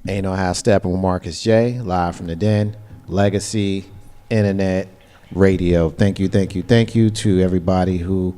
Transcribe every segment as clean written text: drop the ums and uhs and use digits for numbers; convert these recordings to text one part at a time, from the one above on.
Ain't No Half Stepping with Marcus J. Live from the Den. Legacy Internet Radio. Thank you to everybody who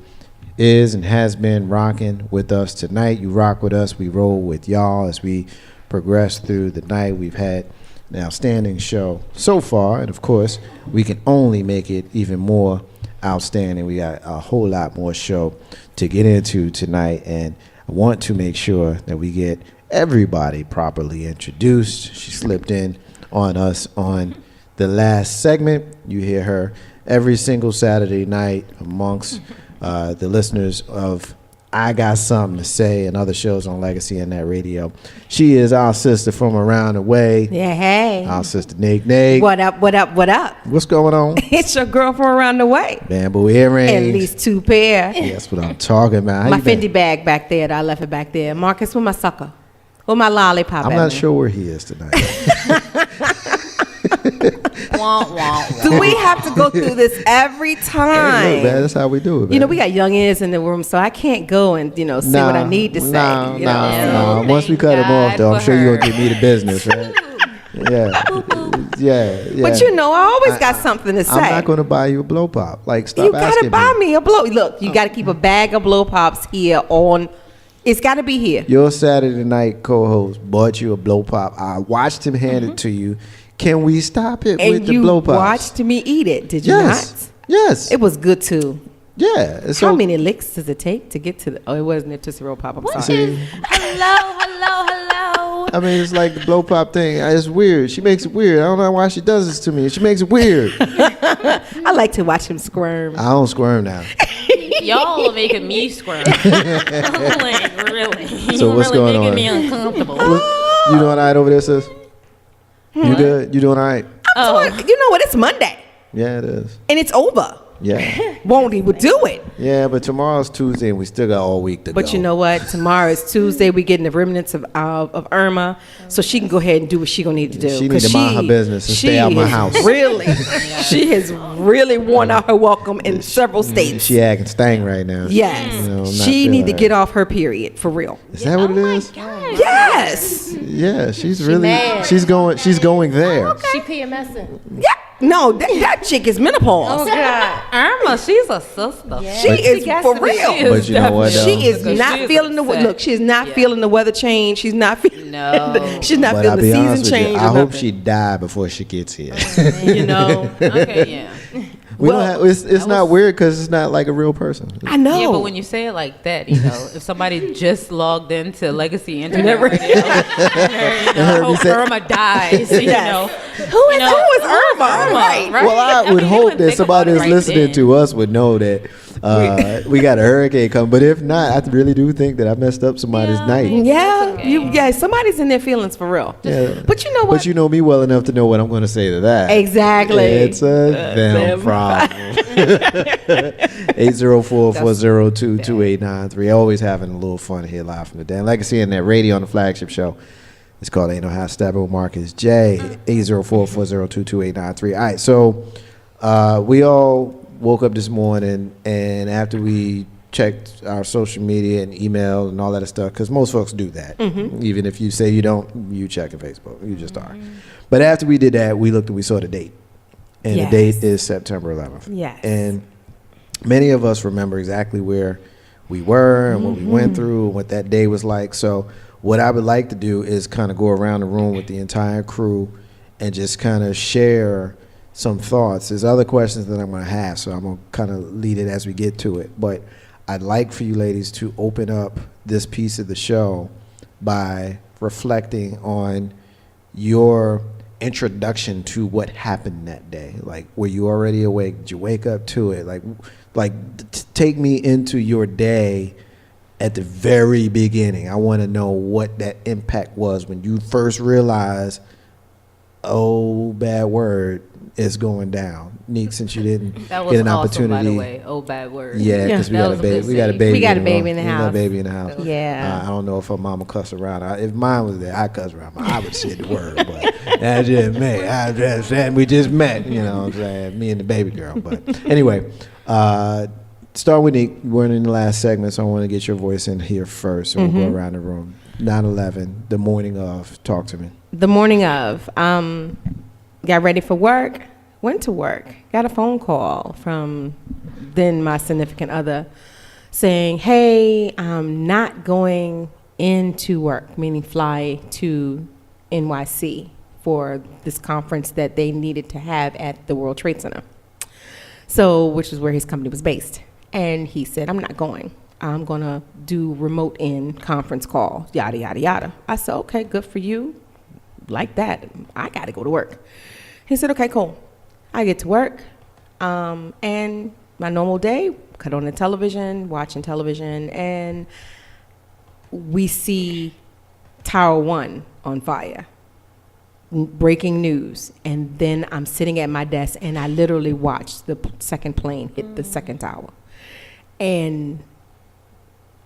is and has been rocking with us tonight. You rock with us. We roll with y'all as we progress through the night. We've had an outstanding show so far, and of course, we can only make it even more outstanding. We got a whole lot more show to get into tonight, and I want to make sure that we get everybody properly introduced. She slipped in on us on the last segment. You hear her every single Saturday night amongst the listeners of I Got Something to Say and other shows on Legacy Internet Radio. She is our sister from around the way. Yeah, hey. Our sister Nate. What up? What's going on? It's your girl from around the way. Bamboo earrings. At least 2 pair. Yeah, that's what I'm talking about. How my you been? Fendi bag back there. I left it back there. Marcus, with my sucker. With my lollipop. I'm not sure where he is tonight. Do we have to go through this every time? Hey, look, man, that's how we do it, man. You know, we got young ears in the room, so I can't go and, say what I need to say. Nah. Once we cut him off, though, I'm sure you're going to give me the business, right? Yeah. But I always got something to say. I'm not going to buy you a blow pop. Like, stop asking me. You got to buy me a blow. Look, you got to keep a bag of blow pops here on. It's got to be here. Your Saturday night co-host bought you a blow pop. I watched him hand it to you. Can we stop it with the blow pops? And you watched me eat it, did you not? Yes. It was good, too. Yeah. How many licks does it take to get to the... Oh, it wasn't a Tootsie Roll Pop. I'm sorry. Hello. I mean, it's like the blow pop thing. It's weird. She makes it weird. I don't know why she does this to me. She makes it weird. I like to watch him squirm. I don't squirm now. Y'all are making me squirm. Like, really. So what's really going on? Making me uncomfortable. You doing all right over there, sis? You good? You doing all right? You know what? It's Monday. Yeah, it is. And it's over. Yeah. Won't he would do it? Yeah, but tomorrow's Tuesday and we still got all week to go. But you know what? Tomorrow is Tuesday. We're getting the remnants of Irma, so she can go ahead and do what she gonna need to do. She needs to mind her business and stay out my house. Really, she has really worn out her welcome in several states. She acting stang right now. Yes, she need to get off her period for real. Is that what it is? Yes. Yeah, she's She's going there. Okay. She PMSing. Yeah. No, that chick is menopause. Oh God, Irma, she's a sister. Yeah. She is for real. But you know what? She is not feeling the look. She's not feeling the weather change. She's not feeling. No. She's not feeling the season change. I hope she die before she gets here. Okay, yeah. It's not weird because it's not like a real person. I know. Yeah, but when you say it like that, if somebody just logged into Legacy Internet Radio, I hope Irma dies. Who is Irma? Right. Well, I would hope that somebody that's listening to us would know that we got a hurricane coming. But if not, I really do think that I messed up somebody's night. Yeah, somebody's in their feelings for real. Yeah. But you know what? But you know me well enough to know what I'm going to say to that. Exactly. It's a them problem. 804-402-2893. Always having a little fun here live from the Den. Legacy Internet Radio on the flagship show. It's called Ain't No Half Stepping with Marcus J. 804-402-2893. All right, so we all woke up this morning, and after we checked our social media and email and all that stuff, because most folks do that. Mm-hmm. Even if you say you don't, you check your Facebook. You just are. But after we did that, we looked and we saw the date. And the date is September 11th. Yes. And many of us remember exactly where we were and what we went through and what that day was like. So what I would like to do is kind of go around the room with the entire crew and just kind of share some thoughts. There's other questions that I'm going to have, so I'm going to kind of lead it as we get to it. But I'd like for you ladies to open up this piece of the show by reflecting on your introduction to what happened that day. Like, were you already awake? Did you wake up to it? Take me into your day at the very beginning. I want to know what that impact was when you first realized, oh, bad word, is going down. Neat, since you didn't get an opportunity. By the way, oh, bad word. Yeah, because we got a baby. We got a baby. We got a baby in the house. We got a baby in the house. Yeah. I don't know if her mama cuss around. If mine was there, I cuss around. I would say the word, but that's just me. I just said we just met. You know what I'm saying? Me and the baby girl. But anyway, start with Nick. You weren't in the last segment, so I want to get your voice in here first, so we'll go around the room. 9/11, the morning of. Talk to me. The morning of, got ready for work, went to work, got a phone call from then my significant other saying, hey, I'm not going into work, meaning fly to NYC for this conference that they needed to have at the World Trade Center. So, which is where his company was based. And he said, I'm not going. I'm going to do remote in conference call, yada, yada, yada. I said, okay, good for you. Like that. I got to go to work. He said, okay, cool. I get to work. And my normal day, cut on the television, watching television, and we see Tower 1 on fire. Breaking news. And then I'm sitting at my desk, and I literally watched the second plane hit the second tower. And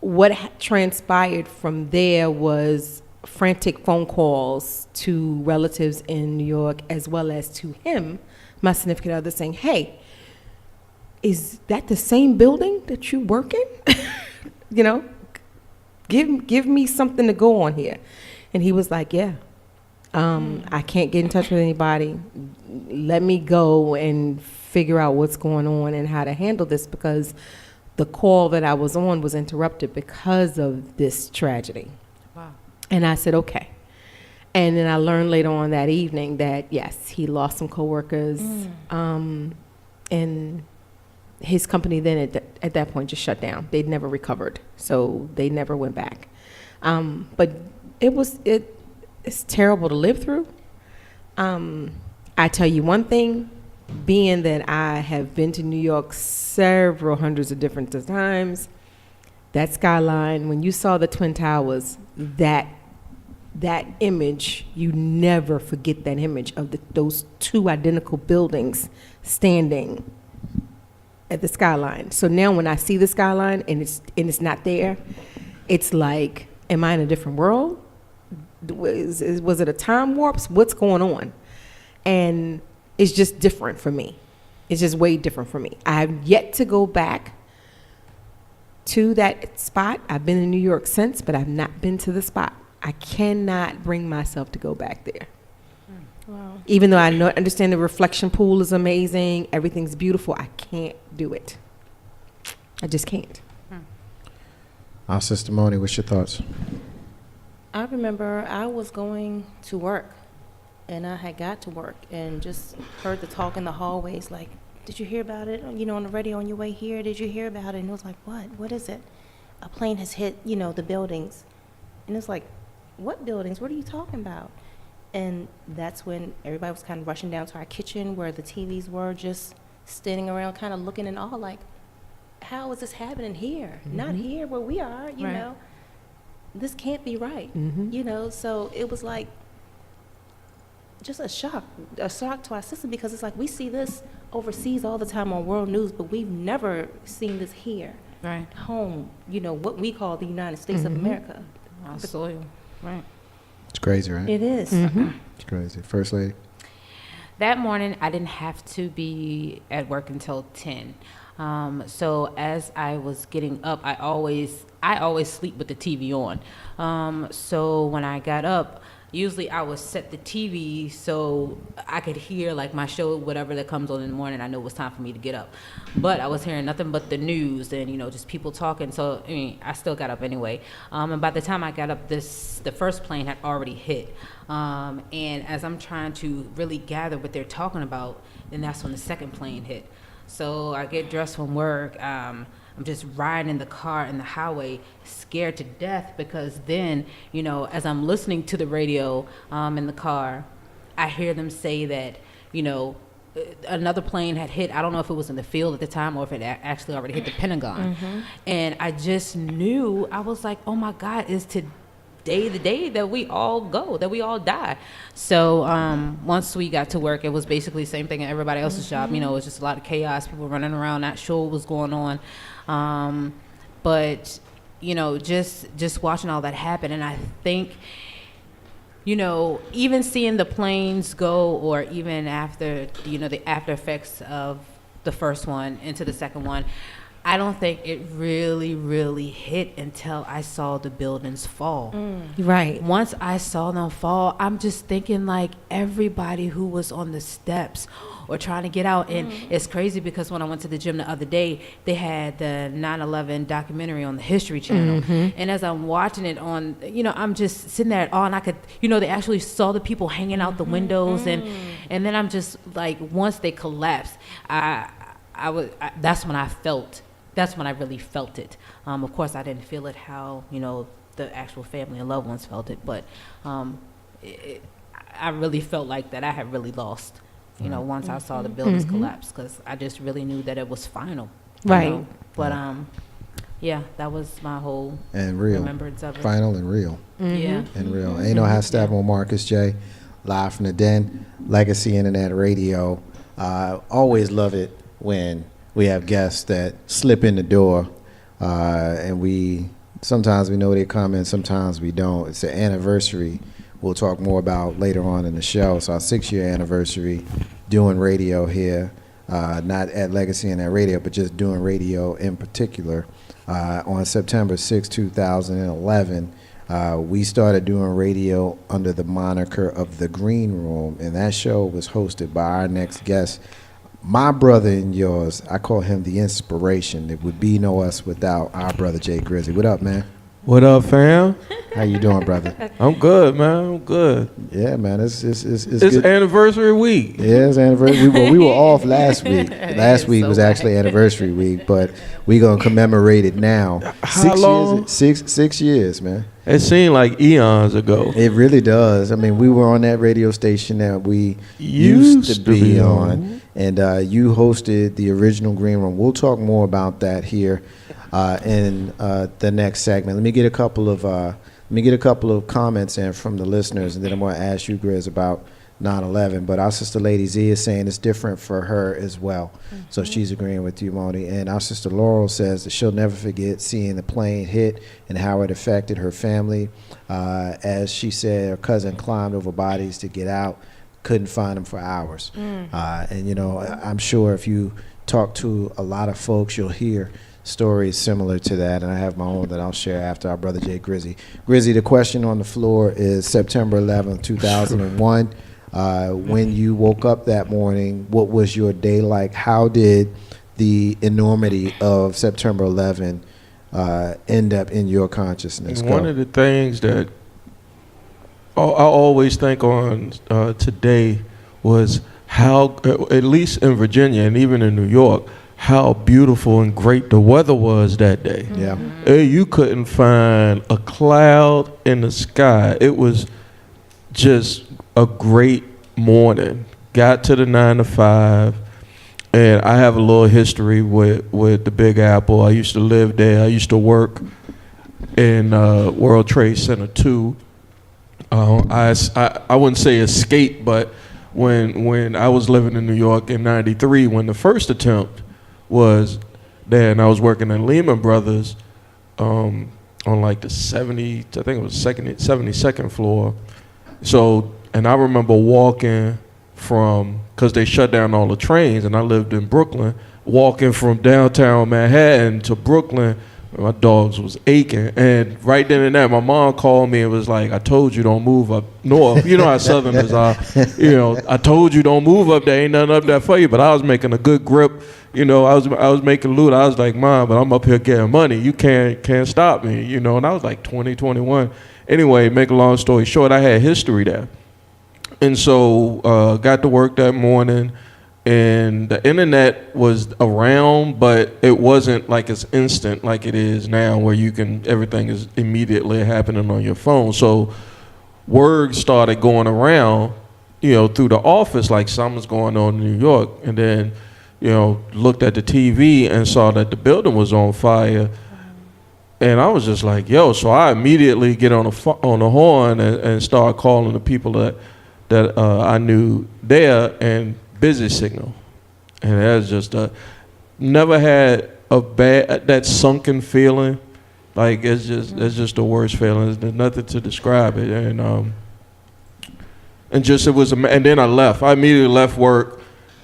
what transpired from there was frantic phone calls to relatives in New York, as well as to him, my significant other, saying, hey, is that the same building that you work in? You know, give me something to go on here. And he was like, yeah, I can't get in touch with anybody. Let me go and figure out what's going on and how to handle this, because the call that I was on was interrupted because of this tragedy. Wow. And I said, okay. And then I learned later on that evening that, yes, he lost some coworkers. And his company then at that point just shut down. They'd never recovered. So they never went back. But it's terrible to live through. I tell you one thing, being that I have been to New York several hundreds of different times, that skyline, when you saw the Twin Towers, that image, you never forget that image of those two identical buildings standing at the skyline. So now when I see the skyline and it's not there, it's like, am I in a different world? Was it a time warp? What's going on? And it's just different for me. It's just way different for me. I have yet to go back to that spot. I've been in New York since, but I've not been to the spot. I cannot bring myself to go back there. Wow. Even though I understand the reflection pool is amazing, everything's beautiful, I can't do it. I just can't. Our Sister Moni, what's your thoughts? I remember I was going to work, and I had got to work and just heard the talk in the hallways, like, did you hear about it? You know, on the radio on your way here, did you hear about it? And it was like, what? What is it? A plane has hit, you know, the buildings. And it's like, what buildings? What are you talking about? And that's when everybody was kind of rushing down to our kitchen where the TVs were, just standing around kind of looking in awe, like, how is this happening here? Not here where we are, you Right. know. This can't be right, you know. So it was like just a shock to our system, because it's like we see this overseas all the time on world news, but we've never seen this here, Right. home, you know, what we call the United States of America. Our soil. Right. It's crazy, right? It is. It's crazy. First Lady? That morning, I didn't have to be at work until 10. So as I was getting up, I always sleep with the TV on. So when I got up, usually I would set the TV so I could hear like my show, whatever that comes on in the morning. I know it was time for me to get up. But I was hearing nothing but the news and, you know, just people talking. So, I mean, I still got up anyway. And by the time I got up, the first plane had already hit. And as I'm trying to really gather what they're talking about, then that's when the second plane hit. So I get dressed from work. I'm just riding in the car in the highway, scared to death, because then, you know, as I'm listening to the radio in the car, I hear them say that, you know, another plane had hit. I don't know if it was in the field at the time or if it actually already hit the Pentagon. And I just knew, I was like, oh my God, is today the day that we all go, that we all die? So once we got to work, it was basically the same thing at everybody else's job. You know, it was just a lot of chaos, people running around, not sure what was going on. But, you know, just watching all that happen. And I think, you know, even seeing the planes go, or even after, you know, the after effects of the first one into the second one, I don't think it really hit until I saw the buildings fall. Right. Once I saw them fall, I'm just thinking like everybody who was on the steps or trying to get out. And it's crazy because when I went to the gym the other day, they had the 9/11 documentary on the History Channel. And as I'm watching it on, I'm just sitting there at all, and I could, they actually saw the people hanging out the windows. And then I'm just like, once they collapsed, that's when I really felt it. Of course, I didn't feel it how, the actual family and loved ones felt it, but I really felt like that I had really lost, once I saw the buildings collapse, because I just really knew that it was final. Right. But, yeah, that was my whole And real. remembrance of it. Final and real. Yeah. And real. Ain't no half step on Marcus J. Live from the Den, Legacy Internet Radio. Always love it when we have guests that slip in the door, and sometimes we know their comments, sometimes we don't. It's an anniversary we'll talk more about later on in the show. So our 6-year anniversary doing radio here, not at Legacy Internet Radio, but just doing radio in particular. On September 6, 2011, we started doing radio under the moniker of The Green Room, and that show was hosted by our next guest, my brother and yours. I call him the inspiration. It would be no us without our brother Jay Grizzly. What up, man? What up, fam? How you doing, brother? I'm good, man. I'm good. Yeah, man. It's It's good. anniversary week. Yeah, it's anniversary. We were off last week. Last week was actually anniversary week, but we gonna commemorate it now. How long? 6 years, man. It seemed like eons ago. It really does. I mean, we were on that radio station that we used to be on, and you hosted the original Green Room. We'll talk more about that here in the next segment. Let me get a couple of comments in from the listeners, and then I'm going to ask you, Grizz, about 9/11. But our sister Lady Z is saying it's different for her as well, so she's agreeing with you, Moni. And our sister Laurel says that she'll never forget seeing the plane hit and how it affected her family. As she said, her cousin climbed over bodies to get out, couldn't find them for hours. And I'm sure if you talk to a lot of folks, you'll hear stories similar to that, and I have my own that I'll share after our brother Jay Grizzy. Grizzy, the question on the floor is September 11th, 2001. When you woke up that morning, what was your day like? How did the enormity of September 11 end up in your consciousness? One of the things that I always think on today was how, at least in Virginia and even in New York, how beautiful and great the weather was that day. Yeah. You couldn't find a cloud in the sky. It was just a great morning. Got to the 9 to 5, and I have a little history with the Big Apple. I used to live there. I used to work in World Trade Center 2. I wouldn't say escape, but when I was living in New York in '93, when the first attempt was there, and I was working at Lehman Brothers on like the 72nd floor. So, and I remember walking because they shut down all the trains, and I lived in Brooklyn, walking from downtown Manhattan to Brooklyn. My dogs was aching, and right then and there, my mom called me and was like, "I told you don't move up north." You know how Southerners are. I told you don't move up there. Ain't nothing up there for you. But I was making a good grip. I was making loot. I was like, "Mom, but I'm up here getting money. You can't stop me." And I was like 20, 21. Anyway, make a long story short, I had history there, and so got to work that morning. And the internet was around, but it wasn't like it's instant like it is now, where everything is immediately happening on your phone. So word started going around, through the office, like something's going on in New York. And then, looked at the TV and saw that the building was on fire. And I was just like, yo, so I immediately get on the horn and start calling the people that I knew there, and busy signal. And that's just never had that sunken feeling. Like it's just the worst feeling. There's nothing to describe it. And just it was, and then I left. I immediately left work,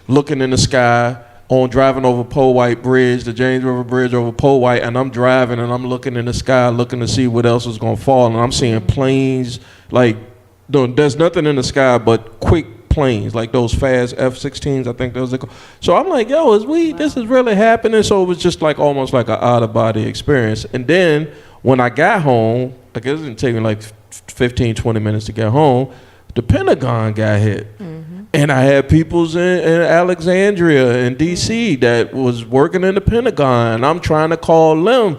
looking in the sky. on driving over Powhite Bridge, the James River Bridge over Powhite, and I'm driving and I'm looking in the sky, looking to see what else is gonna fall, and I'm seeing planes like there's nothing in the sky but quick planes, like those fast F-16s, I think those are called. So I'm like, yo, this is really happening? So it was just like almost like an out of body experience. And then when I got home, I guess it didn't take me like 15, 20 minutes to get home, the Pentagon got hit. And I had peoples in Alexandria and DC that was working in the Pentagon, and I'm trying to call them.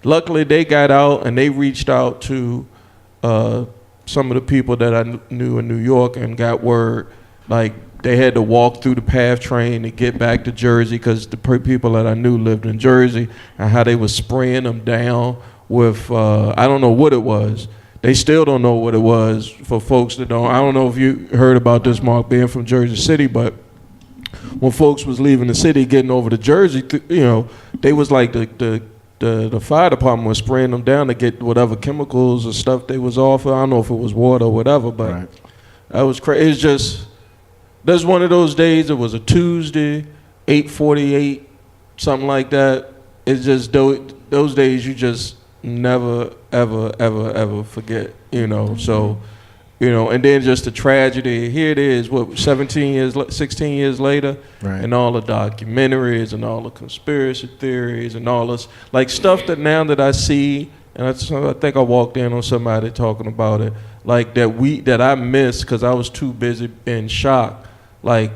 Luckily, they got out and they reached out to some of the people that I knew in New York and got word. Like, they had to walk through the PATH train to get back to Jersey because the people that I knew lived in Jersey, and how they was spraying them down with, I don't know what it was. They still don't know what it was for folks that don't. I don't know if you heard about this, Mark, being from Jersey City, but when folks was leaving the city, getting over to Jersey, they was like the fire department was spraying them down to get whatever chemicals or stuff they was off of. I don't know if it was water or whatever, but that was crazy. It's just, there's one of those days, it was a Tuesday, 8:48, something like that. It's just those days you just never, ever forget, So, and then just the tragedy. Here it is, 16 years later, and all the documentaries and all the conspiracy theories and all this, like stuff that now that I see, and I think I walked in on somebody talking about it, like that I missed because I was too busy in shock, like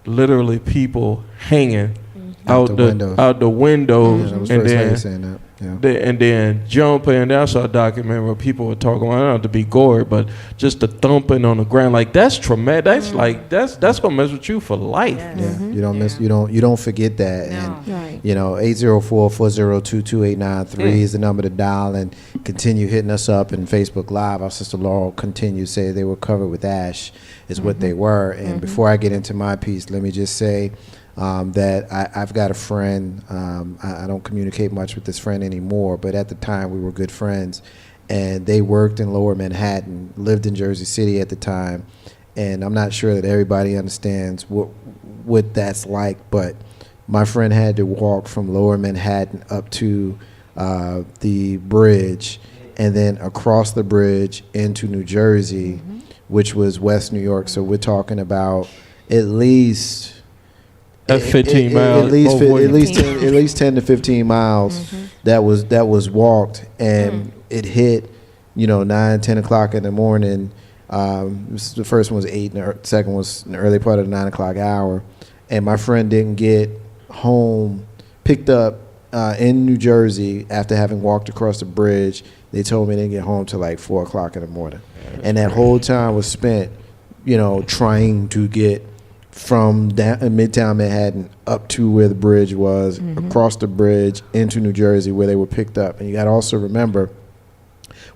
literally people hanging out the windows, Yeah, that was and first lady then saying that. Yeah. and then jumping. And I saw a documentary where people were talking about, I don't have to be gory, but just the thumping on the ground, like that's traumatic. That's like that's gonna mess with you for life. Yeah, you don't miss, you don't forget that. No. And 804-402-2893 is the number to dial, and continue hitting us up in Facebook Live. Our sister Laurel continued to say they were covered with ash is what they were. And before I get into my piece, let me just say that I've got a friend. I don't communicate much with this friend anymore, but at the time we were good friends, and they worked in Lower Manhattan, lived in Jersey City at the time, and I'm not sure that everybody understands what that's like, but my friend had to walk from Lower Manhattan up to the bridge, and then across the bridge into New Jersey, which was West New York. So we're talking about at least 15 miles. At least 10 to 15 miles that was walked, and it hit 9, 10 o'clock in the morning. The first one was 8, and the second was in the early part of the 9 o'clock hour, and my friend didn't get home, picked up in New Jersey after having walked across the bridge. They told me they didn't get home till like 4 o'clock in the morning, and that whole time was spent trying to get from Midtown Manhattan up to where the bridge was, across the bridge into New Jersey where they were picked up. And you got to also remember,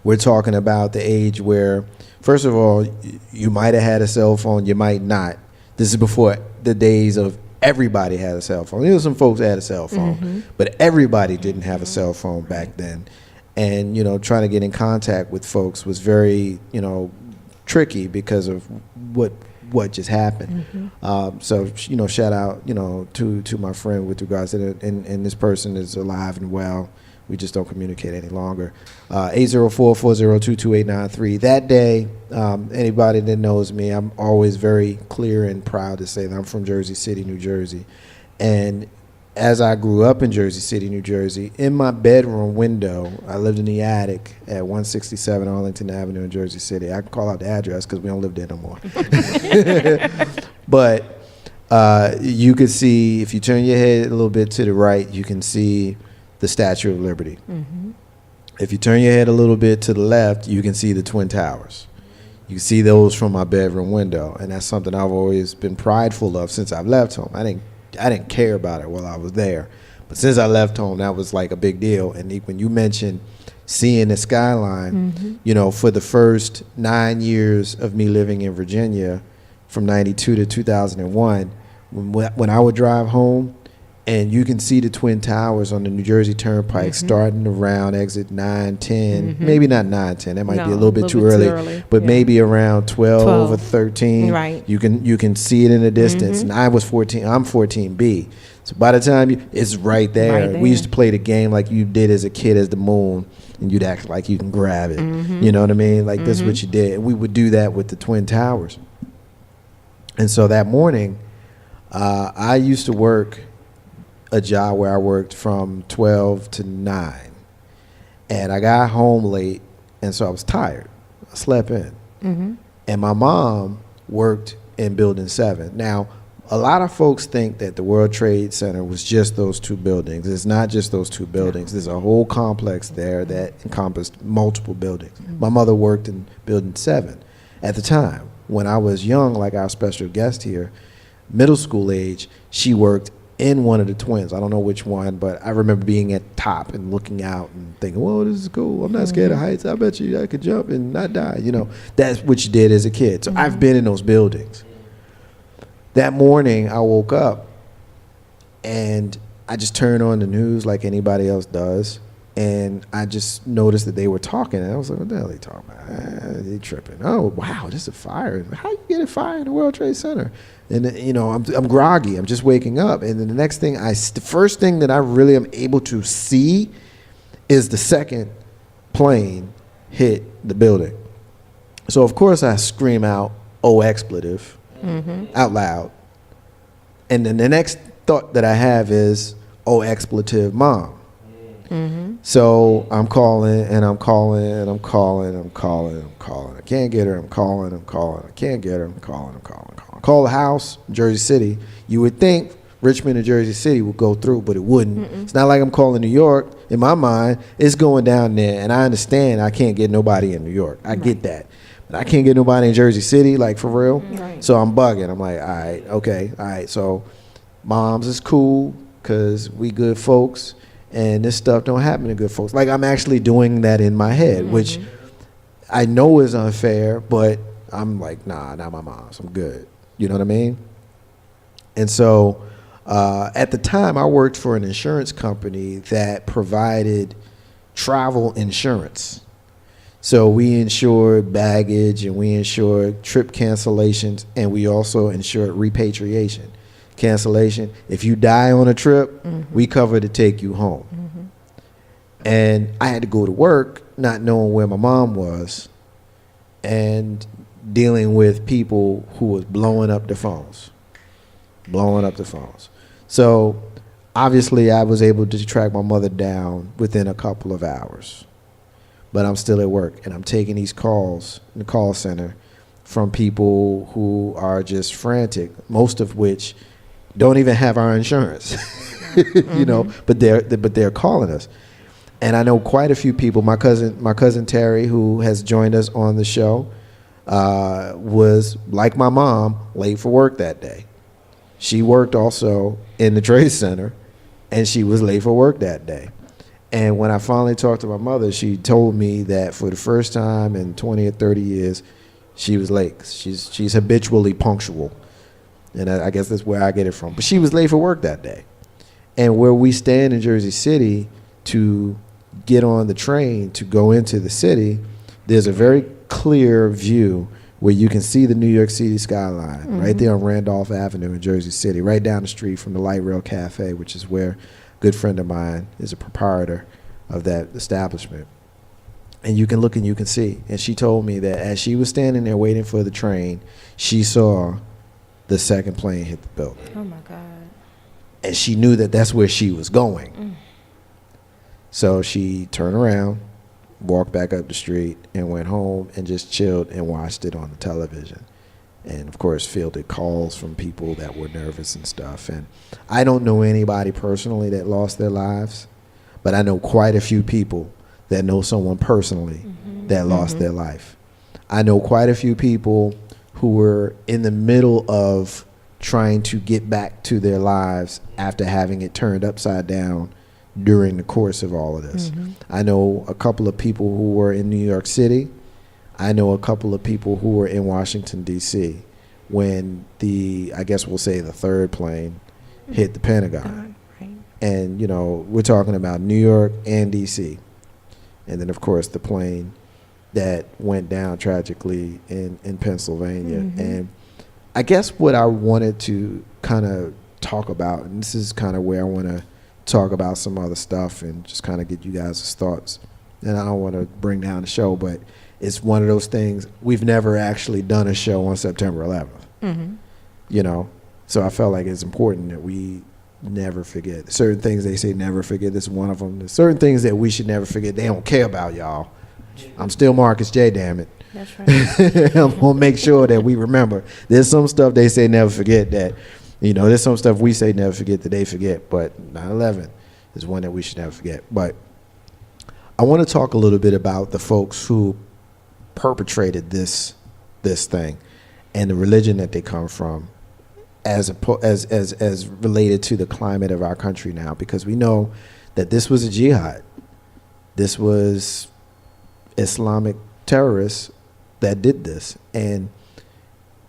we're talking about the age where, first of all, you might have had a cell phone, you might not. This is before the days of everybody had a cell phone. Some folks had a cell phone, but everybody didn't have a cell phone back then. And, trying to get in contact with folks was very, tricky because of what just happened. So shout out to my friend with regards to that, and this person is alive and well. We just don't communicate any longer. 804-402-2893. That day, anybody that knows me, I'm always very clear and proud to say that I'm from Jersey City, New Jersey. And as I grew up in Jersey City, New Jersey, in my bedroom window, I lived in the attic at 167 Arlington Avenue in Jersey City. I can call out the address because we don't live there no more. But you could see, if you turn your head a little bit to the right, you can see the Statue of Liberty. If you turn your head a little bit to the left, you can see the Twin Towers. You can see those from my bedroom window, and that's something I've always been prideful of since I've left home. I didn't care about it while I was there, but since I left home, that was like a big deal. And when you mentioned seeing the skyline, for the first 9 years of me living in Virginia, from 92 to 2001, when I would drive home, and you can see the Twin Towers on the New Jersey Turnpike starting around exit 9, 10, maybe not 9, 10. That might be a little bit too early, but maybe around 12 or 13. Right. You can see it in the distance. And I'm 14B. So So by the time it's right there. Right there. We used to play the game like you did as a kid as the moon, and you'd act like you can grab it. You know what I mean? Like this is what you did. And we would do that with the Twin Towers. And so that morning, I used to work a job where I worked from 12 to 9. And I got home late, and so I was tired. I slept in. And my mom worked in Building 7. Now, a lot of folks think that the World Trade Center was just those two buildings. It's not just those two buildings. There's a whole complex there that encompassed multiple buildings. My mother worked in Building 7 at the time. When I was young, like our special guest here, middle school age, she worked in one of the twins. I don't know which one, but I remember being at the top and looking out and thinking, whoa, this is cool. I'm not scared of heights. I bet you I could jump and not die. You know, that's what you did as a kid. So I've been in those buildings. That morning, I woke up and I just turned on the news like anybody else does. And I just noticed that they were talking. And I was like, what the hell are they talking about? They tripping. Oh, wow, this is a fire. How you get a fire in the World Trade Center? And, you know, I'm groggy. I'm just waking up. And then the next thing, the first thing that I really am able to see is the second plane hit the building. So, of course, I scream out, oh, expletive, out loud. And then the next thought that I have is, oh, expletive, mom. So I'm calling and I'm calling and I'm calling and I'm calling and I'm calling. I can't get her. I'm calling. I can't get her. I'm calling. Call the house, Jersey City. You would think Richmond and Jersey City would go through, but it wouldn't. It's not like I'm calling New York. In my mind, it's going down there, and I understand I can't get nobody in New York. I get that. But I can't get nobody in Jersey City, like for real. Right. So I'm bugging. I'm like, all right, okay, all right. So mom's is cool because we good folks. And this stuff don't happen to good folks. Like, I'm actually doing that in my head, which I know is unfair, but I'm like, nah, not my mom's. I'm good. You know what I mean? And so at the time, I worked for an insurance company that provided travel insurance. So we insured baggage, and we insured trip cancellations, and we also insured repatriation. Cancellation. If you die on a trip, we cover to take you home. And I had to go to work not knowing where my mom was and dealing with people who was blowing up the phones. So obviously I was able to track my mother down within a couple of hours. But I'm still at work, and I'm taking these calls in the call center from people who are just frantic, most of which don't even have our insurance, you know, but they're calling us. And I know quite a few people. My cousin Terry, who has joined us on the show, was, like my mom, late for work that day. She worked also in the Trade Center, and she was late for work that day. And when I finally talked to my mother, she told me that for the first time in 20 or 30 years, she was late. She's habitually punctual. And I guess that's where I get it from. But she was late for work that day. And where we stand in Jersey City to get on the train to go into the city, there's a very clear view where you can see the New York City skyline right there on Randolph Avenue in Jersey City, right down the street from the Light Rail Cafe, which is where a good friend of mine is a proprietor of that establishment. And you can look and you can see. And she told me that as she was standing there waiting for the train, she saw the second plane hit the building. Oh my God. And she knew that that's where she was going. So she turned around, walked back up the street, and went home and just chilled and watched it on the television. And of course fielded calls from people that were nervous and stuff. And I don't know anybody personally that lost their lives, but I know quite a few people that know someone personally that lost their life. I know quite a few people who were in the middle of trying to get back to their lives after having it turned upside down during the course of all of this. I know a couple of people who were in New York City. I know a couple of people who were in Washington, D.C. when I guess we'll say the third plane hit the Pentagon. And, you know, we're talking about New York and D.C. And then, of course, the plane that went down tragically in Pennsylvania. And I guess what I wanted to kind of talk about, and this is kind of where I want to talk about some other stuff and just kind of get you guys' thoughts. And I don't want to bring down the show, but it's one of those things. We've never actually done a show on September 11th. Mm-hmm. You know, so I felt like it's important that we never forget certain things. They say never forget. This is one of them. There's certain things that we should never forget. They don't care about, y'all. I'm still Marcus J. Damn it. That's right. I'm gonna make sure that we remember. There's some stuff they say never forget that, you know, there's some stuff we say never forget that they forget, but 9/11 is one that we should never forget. But I want to talk a little bit about the folks who perpetrated this thing and the religion that they come from as related to the climate of our country now, because we know that this was a jihad. This was Islamic terrorists that did this. And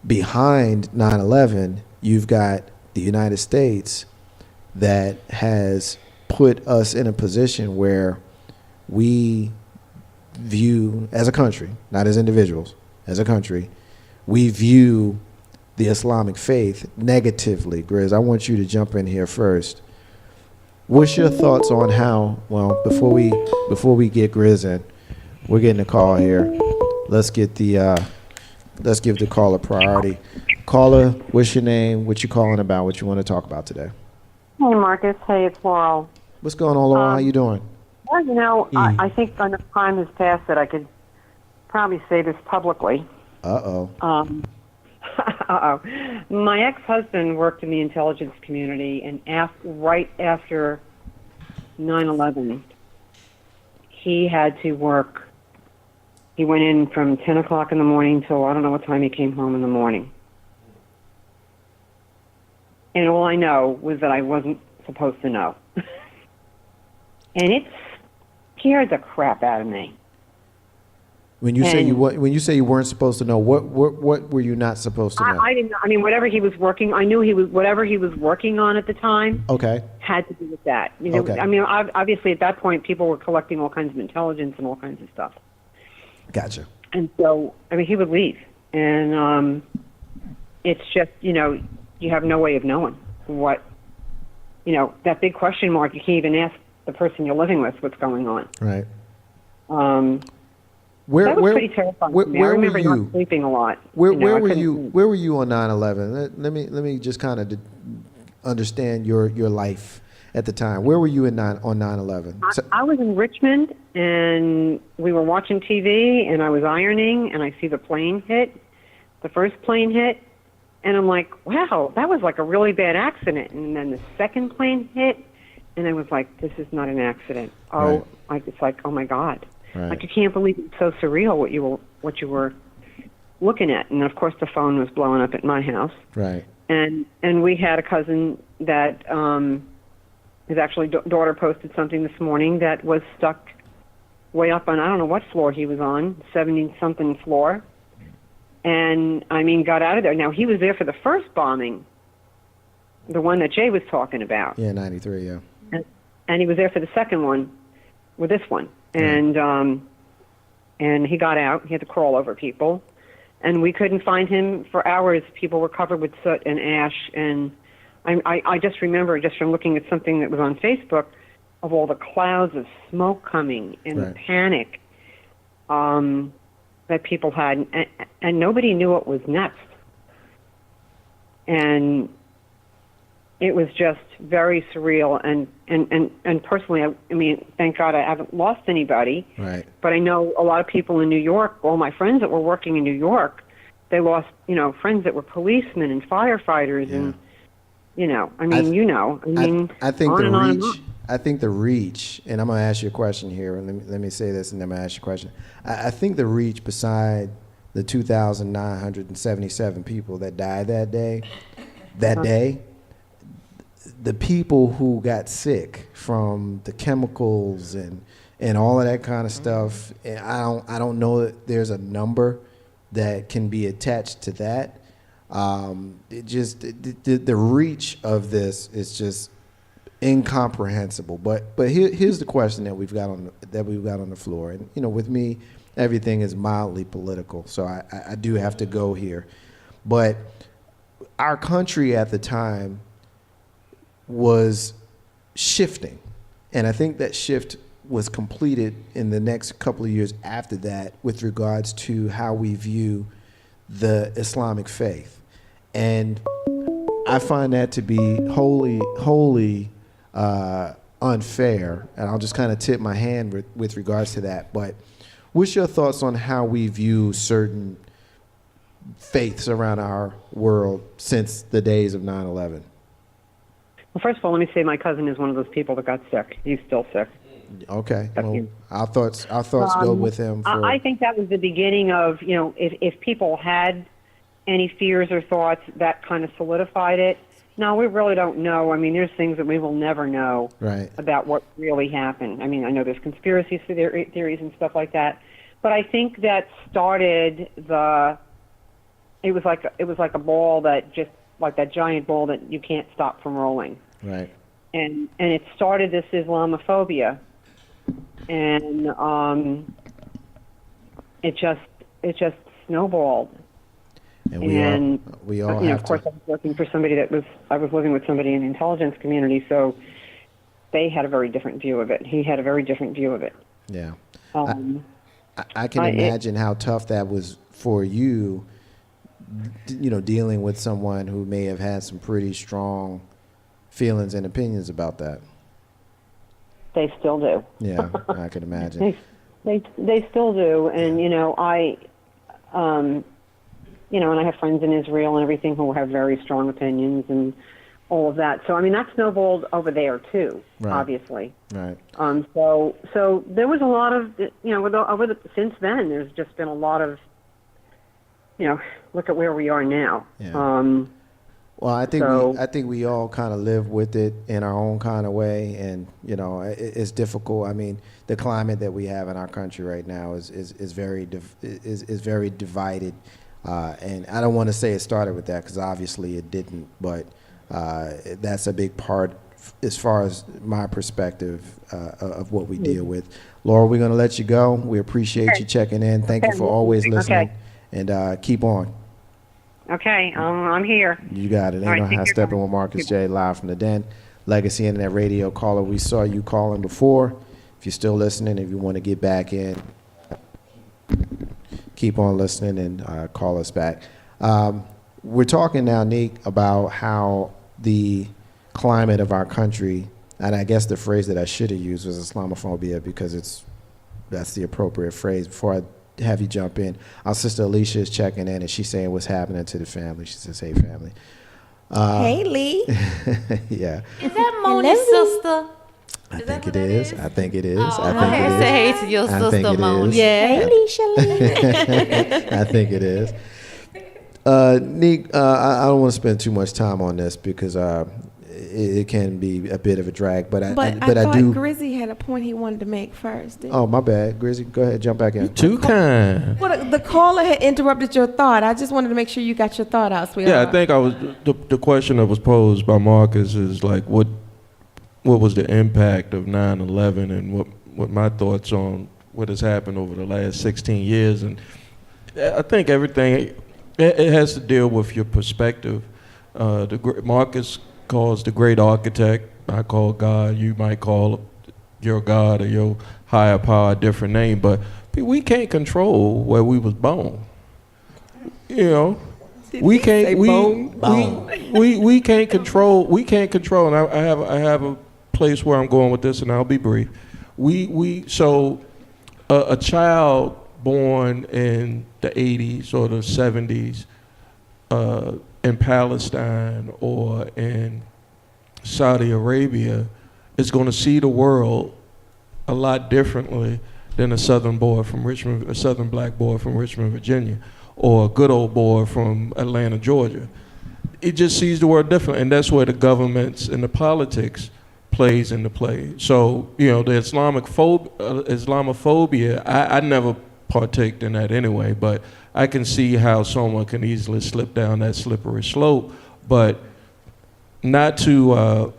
behind 9/11, you've got the United States that has put us in a position where we view, as a country, not as individuals, as a country, we view the Islamic faith negatively. Grizz, I want you to jump in here first. What's your thoughts on how, well, before we get Grizz in, we're getting a call here. Let's give the caller priority. Caller, what's your name? What you calling about? What you want to talk about today? Hey, Marcus. Hey, it's Laurel. What's going on, Laurel? How you doing? Well, you know, I think enough time has passed that I could probably say this publicly. Uh-oh. Uh-oh. My ex-husband worked in the intelligence community, and right after 9/11, he had to work. He went in from 10 o'clock in the morning till I don't know what time he came home in the morning. And all I know was that I wasn't supposed to know. And it scared the crap out of me. When you say you weren't supposed to know, what were you not supposed to know? I didn't. I mean, whatever he was working, I knew whatever he was working on at the time. Okay. Had to do with that. You know, Okay. I mean, obviously at that point, people were collecting all kinds of intelligence and all kinds of stuff. Gotcha. And so, I mean, he would leave, and it's just, you know, you have no way of knowing what, you know, that big question mark. You can't even ask the person you're living with what's going on. Right. That was pretty terrifying to me. I remember not sleeping a lot. Where were you on 9/11? Let me just kind of understand your life at the time. Where were you on 9/11? I was in Richmond, and we were watching TV, and I was ironing, and I see the plane hit, the first plane hit, and I'm like, wow, that was like a really bad accident. And then the second plane hit, and I was like, this is not an accident. Oh, Right. it's like, oh my God. Right. Like, you can't believe it's so surreal what you were looking at. And of course the phone was blowing up at my house. Right. And we had a cousin that his actually daughter posted something this morning that was stuck way up on, I don't know what floor he was on, 70-something floor. And, I mean, got out of there. Now, he was there for the first bombing, the one that Jay was talking about. Yeah, 93, yeah. And he was there for the second one, with this one. And he got out. He had to crawl over people. And we couldn't find him for hours. People were covered with soot and ash. And I just remember, just from looking at something that was on Facebook, of all the clouds of smoke coming and the panic that people had. And nobody knew what was next. And it was just very surreal. And personally, I mean, thank God I haven't lost anybody. Right. But I know a lot of people in New York, all my friends that were working in New York, they lost, you know, friends that were policemen and firefighters. Yeah. And, you know, I mean, I think on the and on and reach. on. I think the reach, and I'm going to ask you a question here, and let me say this, and then I'm going to ask you a question. I think the reach beside the 2,977 people that died that day, the people who got sick from the chemicals and all of that kind of stuff, and I don't know that there's a number that can be attached to that. It just the reach of this is just incomprehensible. But here's the question that we've got on the floor, and you know, with me, everything is mildly political, so I do have to go here. But our country at the time was shifting. And I think that shift was completed in the next couple of years after that with regards to how we view the Islamic faith. And I find that to be wholly unfair. And I'll just kind of tip my hand with regards to that. But what's your thoughts on how we view certain faiths around our world since the days of 9/11? Well, first of all, let me say my cousin is one of those people that got sick. He's still sick. Okay. Well, our thoughts go with him. I think that was the beginning of, if people had any fears or thoughts, that kind of solidified it. No, we really don't know. I mean, there's things that we will never know about what really happened. I mean, I know there's conspiracy theories and stuff like that, but I think that started it was like a ball that just, like that giant ball that you can't stop from rolling. Right. And it started this Islamophobia, and it just snowballed. And we all have of course, I was working for somebody I was living with somebody in the intelligence community, so they had a very different view of it. He had a very different view of it. Yeah. I can imagine how tough that was for you, dealing with someone who may have had some pretty strong feelings and opinions about that. They still do. Yeah, I can imagine. They still do, and and I have friends in Israel and everything who have very strong opinions and all of that. So I mean, that snowballed over there too, obviously. Right. So there was a lot of since then. There's just been a lot of look at where we are now. Yeah. Well, I think we all kind of live with it in our own kind of way, and it's difficult. I mean, the climate that we have in our country right now is very divided, and I don't want to say it started with that because obviously it didn't, but that's a big part as far as my perspective of what we deal with. Laura, we're going to let you go. We appreciate you checking in. Thank you for always listening, and keep on. Okay, I'm here. You got it. Ain't no high stepping with Marcus J. Live from the Den. Legacy Internet Radio caller. We saw you calling before. If you're still listening, if you want to get back in, keep on listening and call us back. We're talking now, Neek, about how the climate of our country, and I guess the phrase that I should have used was Islamophobia because that's the appropriate phrase. Before I have you jump in, our sister Alicia is checking in and she's saying what's happening to the family. She says, "Hey, family." Hey, Lee. Yeah. Is that Moni's sister? I think it is. I think it is. Oh, I think it is. say hey to your I think sister, it Moni. is. Yeah. Hey, Alicia. I think it is. Neek, I don't want to spend too much time on this because it can be a bit of a drag. But I thought do. Grizzy had a point he wanted to make first. Oh, my bad, Grizzy. Go ahead, jump back in. Too kind. Well, the caller had interrupted your thought. I just wanted to make sure you got your thought out, sweetheart. Yeah, I think the question that was posed by Marcus is like, what was the impact of 9/11 and what my thoughts on what has happened over the last 16 years. And I think everything, it has to deal with your perspective. Marcus calls the great architect, I call God, you might call your God or your higher power a different name, but we can't control where we was born. You know, we can't control, and I have a place where I'm going with this, and I'll be brief. So a child born in the 80s or the 70s in Palestine or in Saudi Arabia is going to see the world a lot differently than a southern black boy from Richmond, Virginia, or a good old boy from Atlanta, Georgia. It just sees the world differently, and that's where the governments and the politics plays into play. So, you know, the Islamophobia, I never partaked in that anyway, but I can see how someone can easily slip down that slippery slope, but not to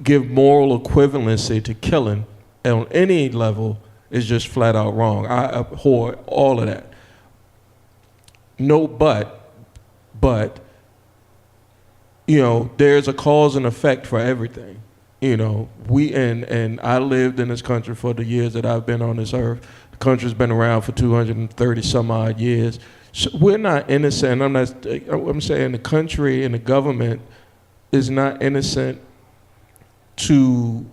give moral equivalency to killing on any level is just flat out wrong. I abhor all of that. No, but there's a cause and effect for everything. And I lived in this country for the years that I've been on this earth. The country's been around for 230 some odd years. So we're not innocent. I'm saying the country and the government is not innocent to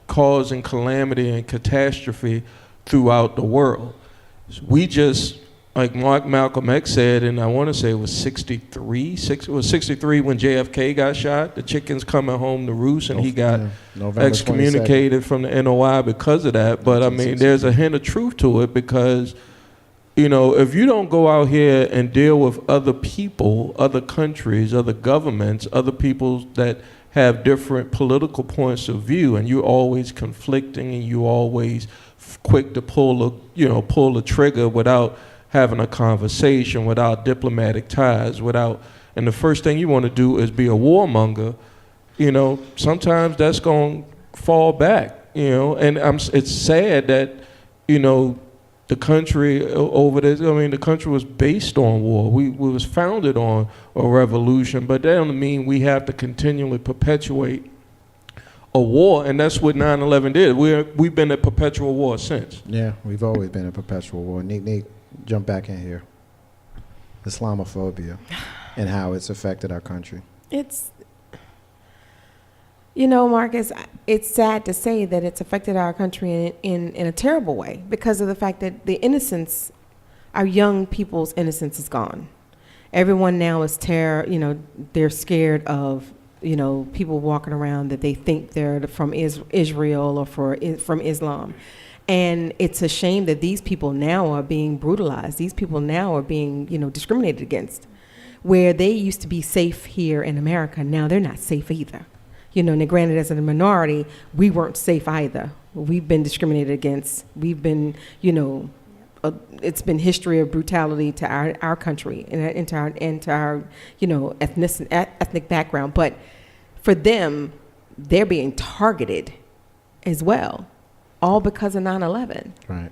causing calamity and catastrophe throughout the world. We just, like Malcolm X said, and I want to say it was 63 when JFK got shot. The chickens coming home to roost, and he got excommunicated from the NOI because of that. But I mean, there's a hint of truth to it because, if you don't go out here and deal with other people, other countries, other governments, other people that have different political points of view, and you're always conflicting, and you always quick to pull the trigger without having a conversation, without diplomatic ties, and the first thing you want to do is be a warmonger, sometimes that's going to fall back, and it's sad that, the country over this, the country was based on war. We was founded on a revolution, but that doesn't mean we have to continually perpetuate a war, and that's what 9/11 did. We've been at perpetual war since. Yeah, we've always been in perpetual war. Nick, jump back in here. Islamophobia and how it's affected our country. It's, Marcus, it's sad to say that it's affected our country in a terrible way because of the fact that the innocence, our young people's innocence is gone. Everyone now is they're scared of, people walking around that they think they're from Israel or from Islam. And it's a shame that these people now are being brutalized. These people now are being, discriminated against. Where they used to be safe here in America, now they're not safe either. And granted, as a minority, we weren't safe either. We've been discriminated against. We've been, it's been history of brutality to our country and to our ethnic background. But for them, they're being targeted as well, all because of 9/11. Right.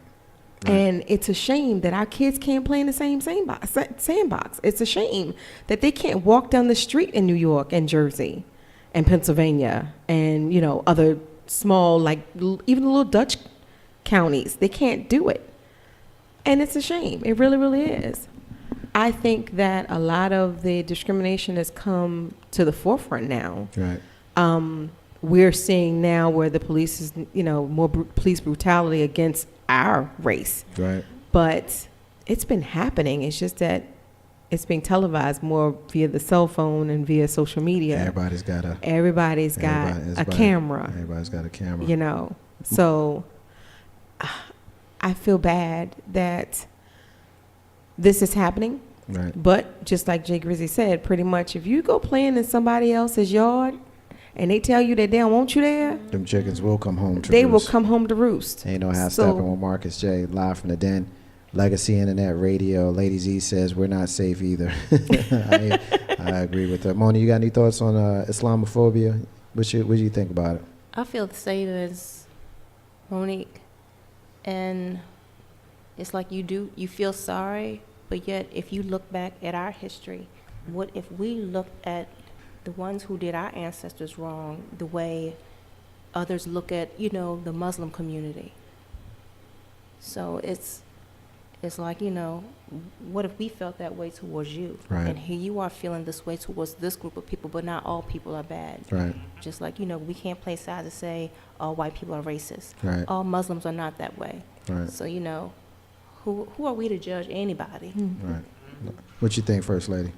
And it's a shame that our kids can't play in the same sandbox. It's a shame that they can't walk down the street in New York and Jersey and Pennsylvania and, other small, even the little Dutch counties. They can't do it. And it's a shame. It really, really is. I think that a lot of the discrimination has come to the forefront now. Right. We're seeing now where the police is, more police brutality against our race. Right. But it's been happening. It's just that it's being televised more via the cell phone and via social media. Everybody's got a camera. Everybody's got a camera. So I feel bad that this is happening. Right. But just like Jay Grizzy said, pretty much if you go playing in somebody else's yard and they tell you that they don't want you there, them chickens will come home to roost. They will come home to roost. Ain't no half stepping with Marcus J. Live from the den. Legacy Internet Radio. Lady Z says we're not safe either. I agree with her. Moni, you got any thoughts on Islamophobia? What do you think about it? I feel the same as Monique. And it's like you feel sorry, but yet if you look back at our history, what if we looked at the ones who did our ancestors wrong the way others look at, the Muslim community? So it's like, what if we felt that way towards you? Right. And here you are feeling this way towards this group of people, but not all people are bad. Right. Just like, we can't play sides and say all white people are racist. Right. All Muslims are not that way. Right. So, who are we to judge anybody? Right. What you think, First Lady?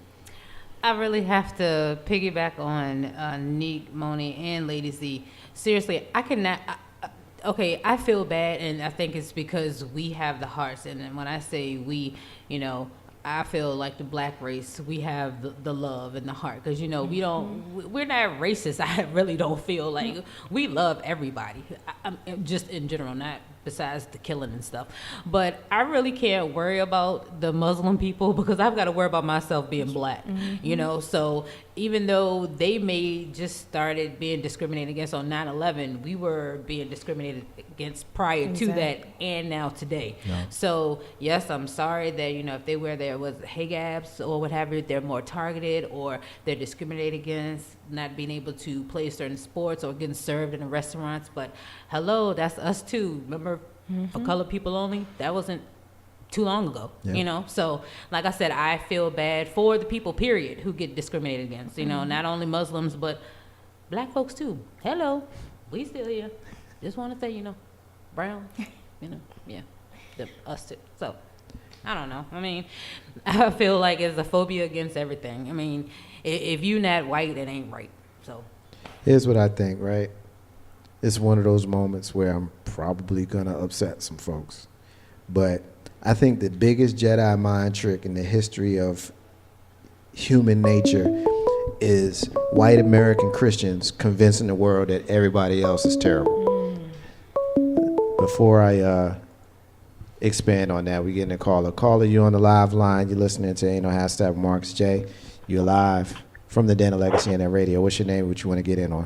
I really have to piggyback on Neek, Moni, and Lady Z. Seriously, I cannot. Okay, I feel bad, and I think it's because we have the hearts. And when I say we, I feel like the black race, we have the love and the heart. Because, we're not racist. I really don't feel like we love everybody, I'm just in general, not besides the killing and stuff. But I really can't worry about the Muslim people because I've got to worry about myself being black, So even though they may just started being discriminated against on 9/11, we were being discriminated against prior to that and now today. So yes, I'm sorry that, you know, if they wear their hijabs or what have you, they're more targeted or they're discriminated against, not being able to play certain sports or getting served in the restaurants. But hello, that's us too. Remember, for colored people only, that wasn't too long ago, you know? So like I said, I feel bad for the people, period, who get discriminated against, you know, not only Muslims, but black folks too. Hello, we still here. Just want to say, you know, brown, you know, yeah, us too. So I don't know. I mean, I feel like it's a phobia against everything. I mean, if you not white, it ain't right. So Here's what I think, right? It's one of those moments where I'm probably going to upset some folks. But I think the biggest Jedi mind trick in the history of human nature is white American Christians convincing the world that everybody else is terrible. Before I expand on that, we getting a caller. Caller, you on the live line. You're listening to Ain't No Hashtag Marcus J. You're live from the Den of Legacy Internet Radio. What's your name? What you want to get in on?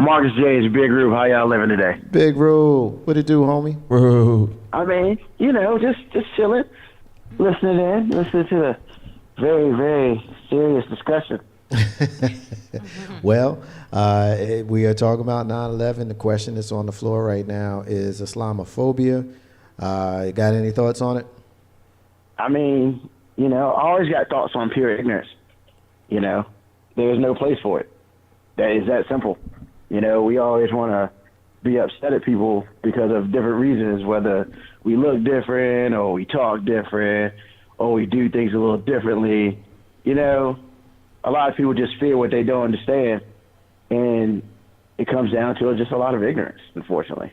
Marcus J. is Big Rube. How y'all living today? Big Rube. What it do, homie? Bro. I mean, you know, just chilling, listening to the very, very serious discussion. Well, we are talking about 9/11. The question that's on the floor right now is Islamophobia. You got any thoughts on it? I mean, you know, I always got thoughts on pure ignorance. You know, there's no place for it. That is that simple. You know, we always want to be upset at people because of different reasons, whether we look different or we talk different or we do things a little differently. You know, a lot of people just fear what they don't understand, and it comes down to just a lot of ignorance, unfortunately.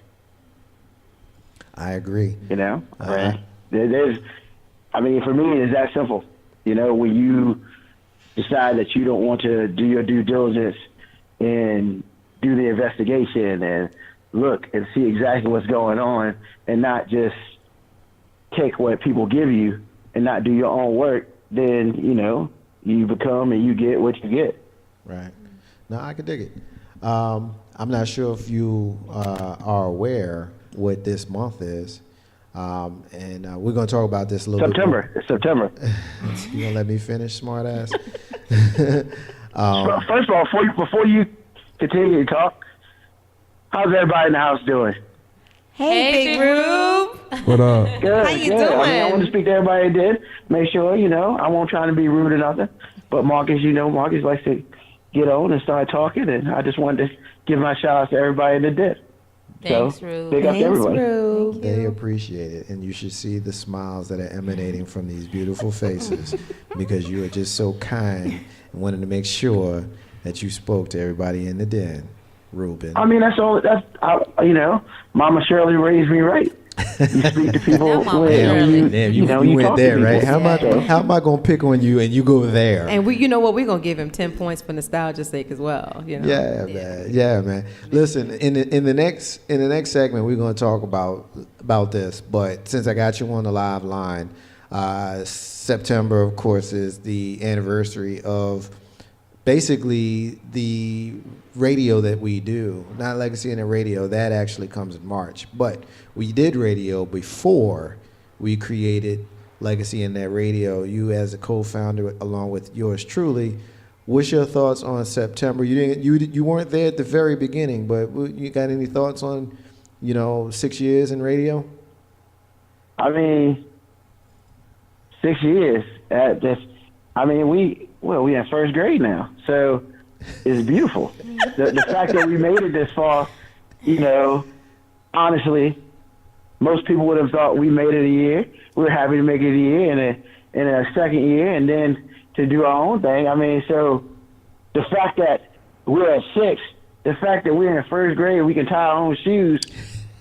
I agree. You know, I mean, for me, it's that simple. You know, when you decide that you don't want to do your due diligence and do the investigation and look and see exactly what's going on and not just take what people give you and not do your own work, then, you know, you become and you get what you get. Right. No, I can dig it. I'm not sure if you are aware what this month is. And we're going to talk about this a little September. bit. It's September. You going to let me finish, smart ass? First of all, before you continue to talk, how's everybody in the house doing? Hey, Big Rube. What up? Good. How you good. I mean, I doing? want to speak to everybody that did. Make sure, you know, I won't try to be rude or nothing. But Marcus, you know, Marcus likes to get on and start talking, and I just wanted to give my shout out to everybody that did. thanks, So, Rube. big up to everybody. Rube. They appreciate it, and you should see the smiles that are emanating from these beautiful faces because you are just so kind and wanted to make sure that you spoke to everybody in the den, Ruben. I mean, you know, Mama Shirley raised me right. You speak to people Mama when Shirley. Damn, you went talk to there, right? people. How am I gonna pick on you and you go there? And you know what? We're gonna give him 10 points for nostalgia's sake as well. You know. Yeah, man. Yeah, man. Listen, in the next segment, we're gonna talk about this. But since I got you on the live line, September, of course, is the anniversary of basically the radio that we do. Not Legacy Internet Radio. That actually comes in March. But we did radio before we created Legacy Internet Radio. You as a co-founder, along with yours truly. What's your thoughts on September? You weren't there at the very beginning, but you got any thoughts on, 6 years in radio? I mean, 6 years. We in first grade now, so it's beautiful. The fact that we made it this far, honestly, most people would have thought we made it a year. We're happy to make it a year in a second year, and then to do our own thing. I mean, so the fact that we're at 6, the fact that we're in first grade, we can tie our own shoes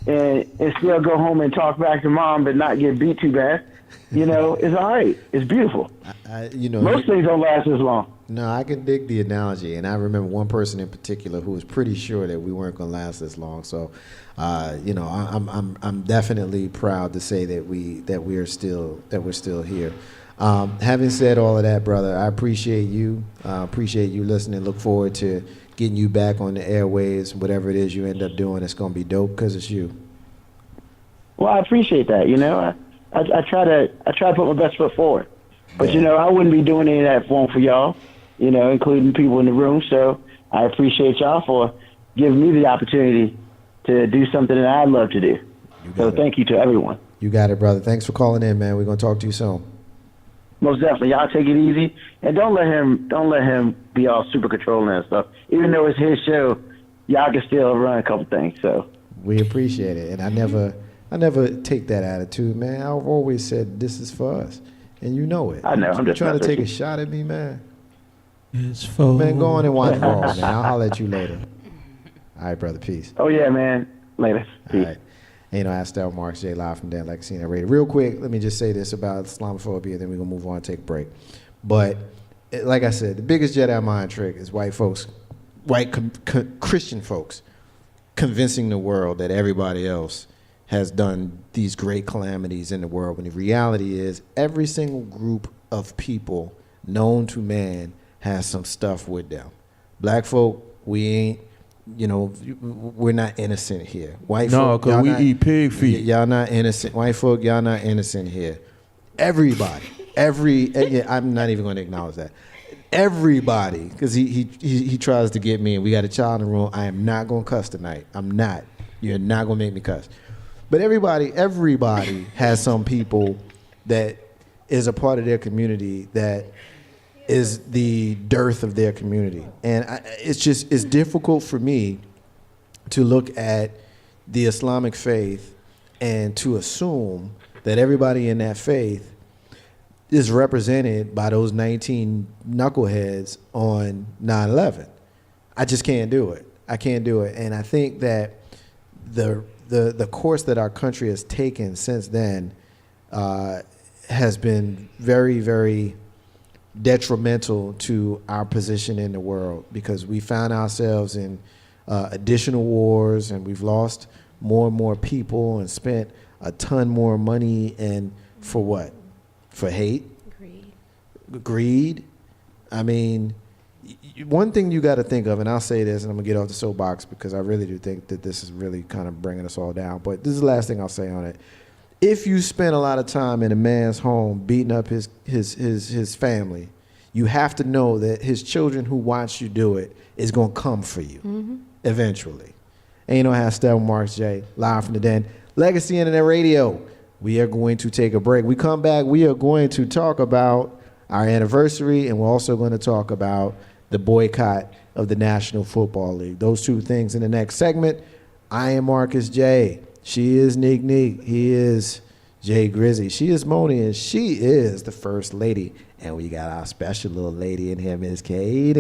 and still go home and talk back to mom, but not get beat too bad. It's all right. It's beautiful. Most things don't last as long. No, I can dig the analogy, and I remember one person in particular who was pretty sure that we weren't going to last this long. So, I'm definitely proud to say that we're still here. Having said all of that, brother, I appreciate you. Appreciate you listening. Look forward to getting you back on the airways, whatever it is you end up doing, it's going to be dope because it's you. Well, I appreciate that. You know, I try to put my best foot forward. But, you know, I wouldn't be doing any of that for y'all, you know, including people in the room. So I appreciate y'all for giving me the opportunity to do something that I love to do. So thank you to everyone. You got it, brother. Thanks for calling in, man. We're going to talk to you soon. Most definitely. Y'all take it easy. And don't let him be all super controlling and stuff. Even though it's his show, y'all can still run a couple things. So we appreciate it. And I never take that attitude, man. I've always said this is for us. And you know it. I know. I'm just trying to take a shot at me, man. It's for Man, go on and watch Raw, man. I'll holler at you later. All right, brother. Peace. Oh, yeah, man. Later. Peace. All right. And, you know, Astel Marks J live from Dan Legacy Radio. Real quick, let me just say this about Islamophobia, then we're going to move on and take a break. But, like I said, the biggest Jedi mind trick is white folks, Christian folks, convincing the world that everybody else has done these great calamities in the world, when the reality is every single group of people known to man has some stuff with them. Black folk, we ain't, you know, we're not innocent here. White folk, because we eat pig feet. Y'all not innocent. White folk, y'all not innocent here. Everybody, I'm not even going to acknowledge that. Everybody, because he tries to get me, and we got a child in the room. I am not going to cuss tonight. I'm not. You're not going to make me cuss. But everybody has some people that is a part of their community that is the dearth of their community. And it's difficult for me to look at the Islamic faith and to assume that everybody in that faith is represented by those 19 knuckleheads on 9/11. I just can't do it. I can't do it. And I think that the course that our country has taken since then has been very, very detrimental to our position in the world, because we found ourselves in additional wars, and we've lost more and more people and spent a ton more money. And for what? For hate? Greed? I mean, one thing you got to think of, and I'll say this, and I'm going to get off the soapbox because I really do think that this is really kind of bringing us all down, but this is the last thing I'll say on it. If you spend a lot of time in a man's home beating up his family, you have to know that his children who watch you do it is going to come for you eventually. And you know how Stella Marks J, live from the Den. Legacy Internet Radio. We are going to take a break. We come back, we are going to talk about our anniversary, and we're also going to talk about the boycott of the National Football League. Those two things in the next segment. I am Marcus J. She is Nick Neek. He is Jay Grizzy. She is Moni, and she is the First Lady. And we got our special little lady in here, Miss Kaden.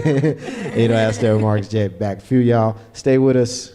Yeah. You know, that's Marcus J. Back for you, y'all. Stay with us.